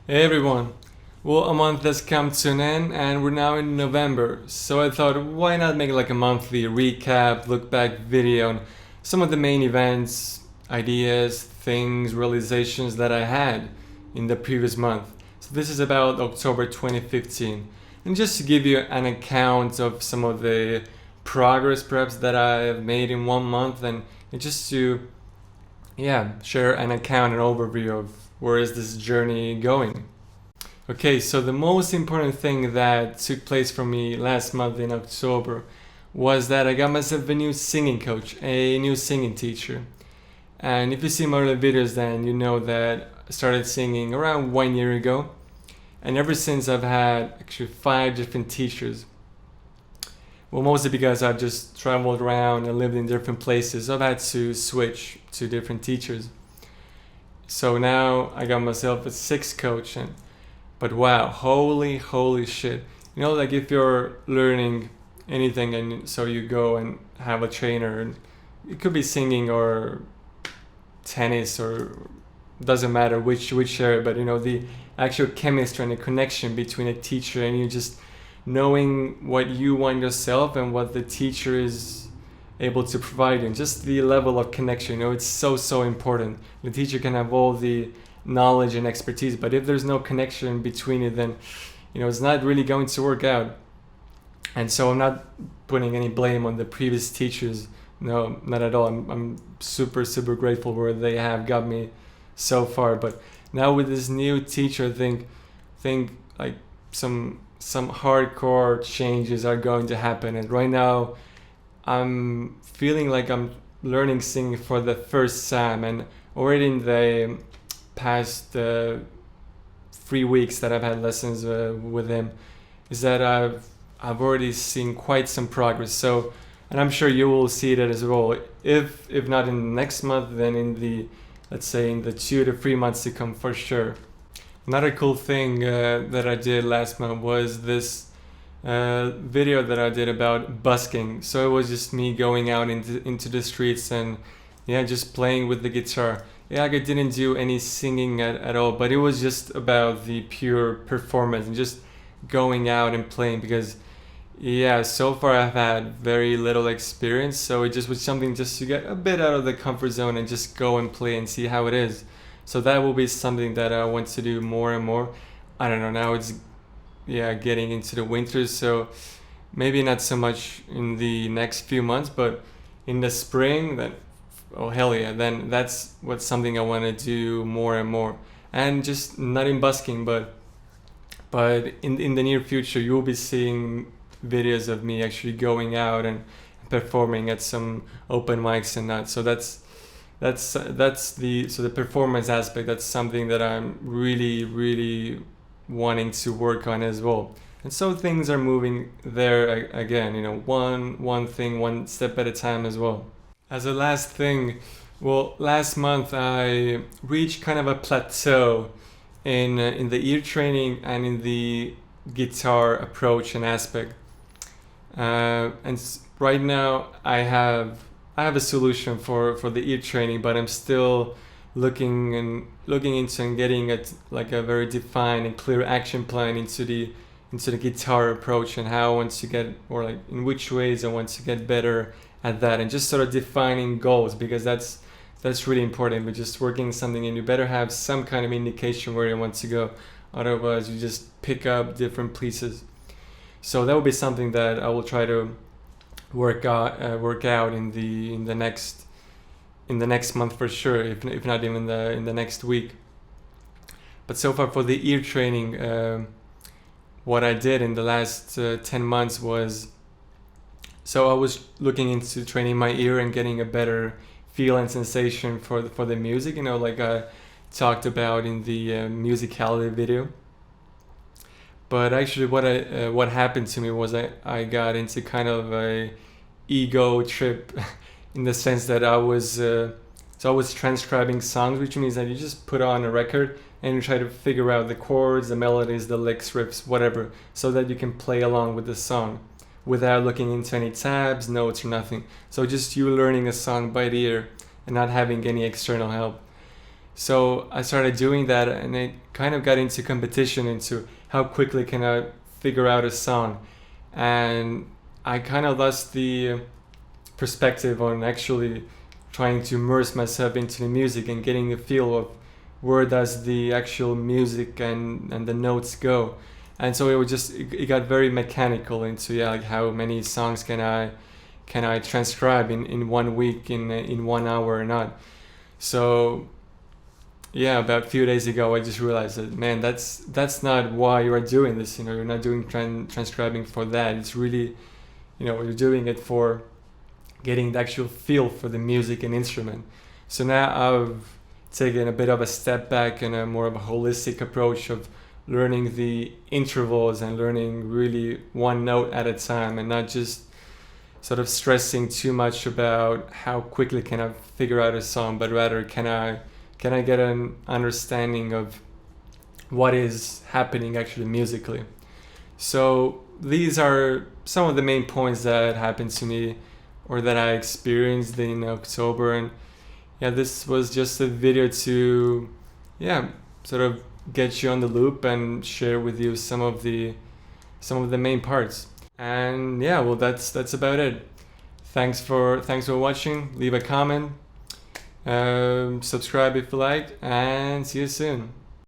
Hey everyone! Well, a month has come to an end and we're now in November, so I thought why not make like a monthly recap, look back video on some of the main events, ideas, things, realizations that I had in the previous month. So this is about October 2015. And just to give you an account of some of the progress perhaps that I have made in one month and just to share an account, an overview of where is this journey going. Okay, so the most important thing that took place for me last month in October was that I got myself a new singing coach, a new singing teacher. And if you see my earlier videos, then you know that I started singing around 1 year ago. And ever since, I've had actually 5 different teachers. Well, mostly because I've just traveled around and lived in different places. So I've had to switch to different teachers. So now I got myself a sixth coach, and but wow, holy shit! Like if you're learning anything, and so you go and have a trainer, and it could be singing or tennis or doesn't matter which area, but the actual chemistry and the connection between a teacher and you, just knowing what you want yourself and what the teacher is able to provide you, and just the level of connection. It's so important. The teacher can have all the knowledge and expertise, but if there's no connection between it, then it's not really going to work out. And so I'm not putting any blame on the previous teachers, no, not at all. I'm super grateful where they have got me so far. But now with this new teacher, I think like some hardcore changes are going to happen. And right now I'm feeling like I'm learning singing for the first time, and already in the past 3 weeks that I've had lessons with him, is that I've already seen quite some progress. So, and I'm sure you will see that as well. If not in the next month, then in the, let's say, in the 2 to 3 months to come, for sure. Another cool thing that I did last month was this video that I did about busking. So it was just me going out into the streets and just playing with the guitar. I didn't do any singing at all, but it was just about the pure performance and just going out and playing, because so far I've had very little experience, so it just was something just to get a bit out of the comfort zone and just go and play and see how it is. So that will be something that I want to do more and more. I don't know, now it's getting into the winter, so maybe not so much in the next few months, but in the spring, then oh hell yeah, then that's what's something I want to do more and more. And just not in busking, but in the near future you will be seeing videos of me actually going out and performing at some open mics and that. So the performance aspect, that's something that I'm really wanting to work on as well. And so things are moving there again, one thing, one step at a time as well. As a last thing, well, last month I reached kind of a plateau in the ear training and in the guitar approach and aspect. Right now I have a solution for the ear training, but I'm still looking into and getting like a very defined and clear action plan into the guitar approach, and how I want to get, or like in which ways I want to get better at that, and just sort of defining goals, because that's really important. But just working something, and you better have some kind of indication where you want to go, otherwise you just pick up different pieces. So that will be something that I will try to work out in the next month for sure, if not even in the next week. But so far for the ear training, what I did in the last 10 months was, so I was looking into training my ear and getting a better feel and sensation for the music, like I talked about in the musicality video. But actually what happened to me was I got into kind of a ego trip in the sense that I was transcribing songs, which means that you just put on a record and you try to figure out the chords, the melodies, the licks, riffs, whatever, so that you can play along with the song without looking into any tabs, notes, or nothing. So just you learning a song by the ear and not having any external help. So I started doing that, and it kind of got into competition into how quickly can I figure out a song. And I kind of lost the perspective on actually trying to immerse myself into the music and getting a feel of where does the actual music and the notes go. And so it was just it got very mechanical into, yeah, like how many songs can I transcribe in 1 week, in 1 hour or not. So yeah, about a few days ago I just realized that, man, that's not why you are doing this. You're not doing transcribing for that. It's really, you're doing it for getting the actual feel for the music and instrument. So now I've taken a bit of a step back and a more of a holistic approach of learning the intervals and learning really one note at a time, and not just sort of stressing too much about how quickly can I figure out a song, but rather can I get an understanding of what is happening actually musically. So these are some of the main points that happened to me or that I experienced in October. And yeah, this was just a video to, yeah, sort of get you on the loop and share with you some of the main parts. And yeah, well, that's about it. Thanks for watching. Leave a comment, subscribe if you liked, and see you soon.